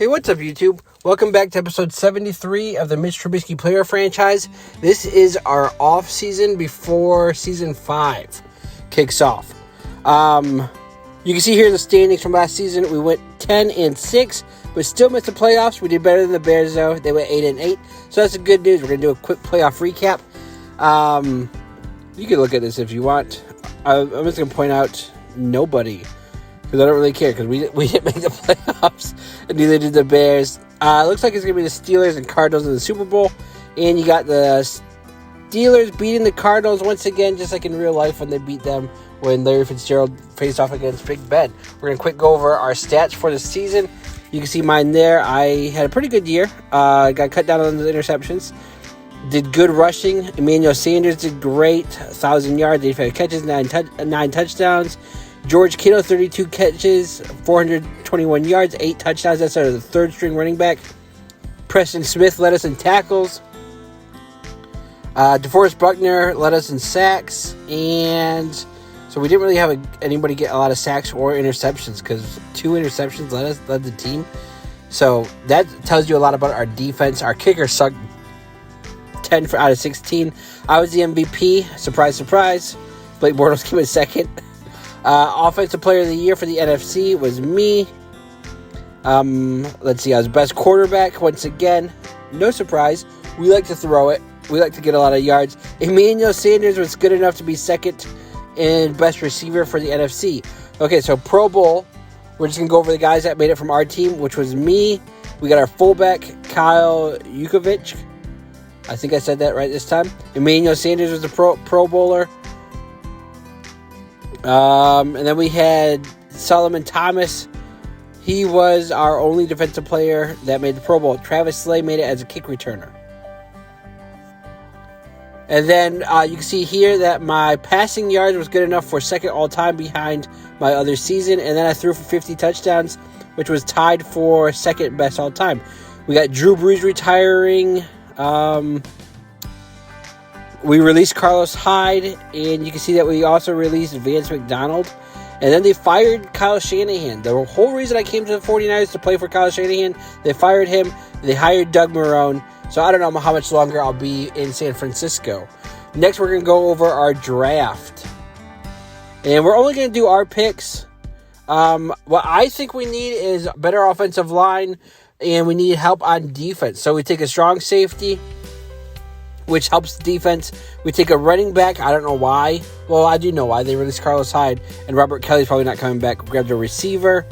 Hey, what's up, YouTube? Welcome back to episode 73 of the Trubisky Player Franchise. This is our off season before season 5 kicks off. You can see here the standings from last season. We went 10-6, but still missed the playoffs. We did better than the Bears, though. They went 8-8, so that's the good news. We're going to do a quick playoff recap. You can look at this if you want. I'm just going to point out nobody, because I don't really care, because we didn't make the playoffs, and neither did the Bears. It looks like it's going to be the Steelers and Cardinals in the Super Bowl, and you got the Steelers beating the Cardinals once again, just like in real life when they beat them when Larry Fitzgerald faced off against Big Ben. We're going to quick go over our stats for the season. You can see mine there. I had a pretty good year. Got cut down on the interceptions. Did good rushing. Emmanuel Sanders did great. 1,000 yards, 85 catches, 9 touchdowns. George Kittle, 32 catches, 421 yards, 8 touchdowns. That's our third string running back. Preston Smith led us in tackles. DeForest Buckner led us in sacks. And so we didn't really have anybody get a lot of sacks or interceptions, because 2 interceptions led the team. So that tells you a lot about our defense. Our kicker sucked 10 out of 16. I was the MVP. Surprise, surprise. Blake Bortles came in second. Offensive player of the year for the NFC was me. Let's see, I was best quarterback once again. No surprise. We like to throw it. We like to get a lot of yards. Emmanuel Sanders was good enough to be second in best receiver for the NFC. Okay, so Pro Bowl. We're just going to go over the guys that made it from our team, which was me. We got our fullback, Kyle Jukovic. I think I said that right this time. Emmanuel Sanders was the Pro Bowler. And then we had Solomon Thomas. He was our only defensive player that made the Pro Bowl. Travis Slay made it as a kick returner. And then you can see here that my passing yards was good enough for second all-time behind my other season. And then I threw for 50 touchdowns, which was tied for second best all-time. We got Drew Brees retiring. We released Carlos Hyde, and you can see that we also released Vance McDonald. And then they fired Kyle Shanahan. The whole reason I came to the 49ers to play for Kyle Shanahan, they fired him. They hired Doug Marrone. So I don't know how much longer I'll be in San Francisco. Next, we're going to go over our draft. And we're only going to do our picks. What I think we need is a better offensive line, and we need help on defense. So we take a strong safety, which helps the defense. We take a running back. I don't know why. Well, I do know why. They released Carlos Hyde, and Robert Kelly's probably not coming back. We grabbed a receiver.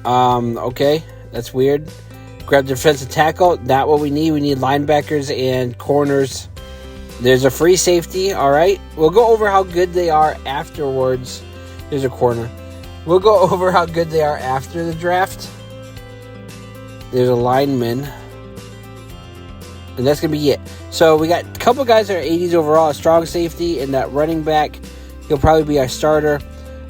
Okay, that's weird. Grab the defensive tackle. Not what we need. We need linebackers and corners. There's a free safety. All right. We'll go over how good they are afterwards. There's a corner. We'll go over how good they are after the draft. There's a lineman. And that's going to be it. So we got a couple guys that are 80s overall. A strong safety and that running back. He'll probably be our starter.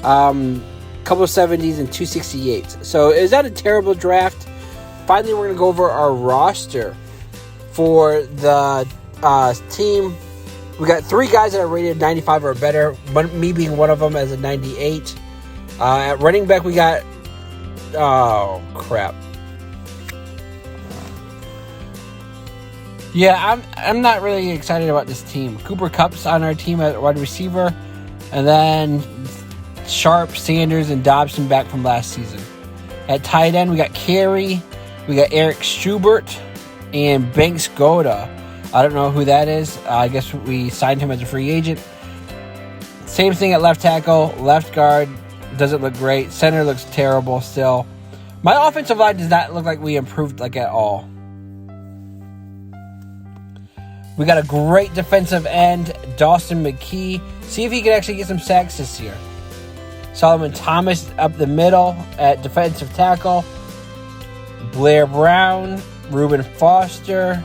Couple 70s and 268s. So is that a terrible draft? Finally, we're going to go over our roster for the team. We got 3 guys that are rated 95 or better, me being one of them as a 98. At running back, we got... Oh, crap. Yeah, I'm not really excited about this team. Cooper Kupp's on our team at wide receiver. And then Sharp, Sanders, and Dobson back from last season. At tight end, we got Carey. We got Eric Schubert and Banks Goda. I don't know who that is. I guess we signed him as a free agent. Same thing at left tackle. Left guard doesn't look great. Center looks terrible still. My offensive line does not look like we improved at all. We got a great defensive end, Dawson McKee. See if he can actually get some sacks this year. Solomon Thomas up the middle at defensive tackle. Blair Brown, Reuben Foster.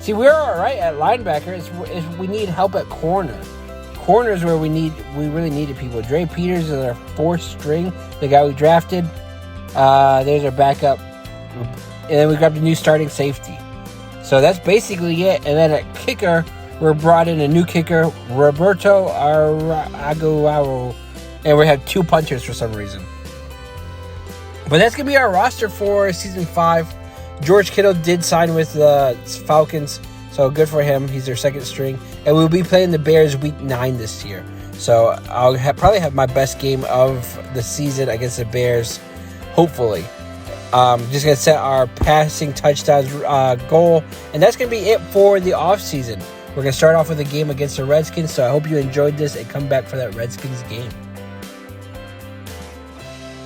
See, we're all right at linebacker. We need help at corner. Corner is where we really needed people. Dre Peters is our 4th string, the guy we drafted. There's our backup. And then we grabbed a new starting safety. So that's basically it. And then at kicker, we brought in a new kicker, Roberto Aguaro. And we have 2 punters for some reason. But that's going to be our roster for Season 5. George Kittle did sign with the Falcons, so good for him. He's their second string. And we'll be playing the Bears Week 9 this year. So I'll probably have my best game of the season against the Bears, hopefully. Just going to set our passing touchdowns goal. And that's going to be it for the offseason. We're going to start off with a game against the Redskins, so I hope you enjoyed this and come back for that Redskins game.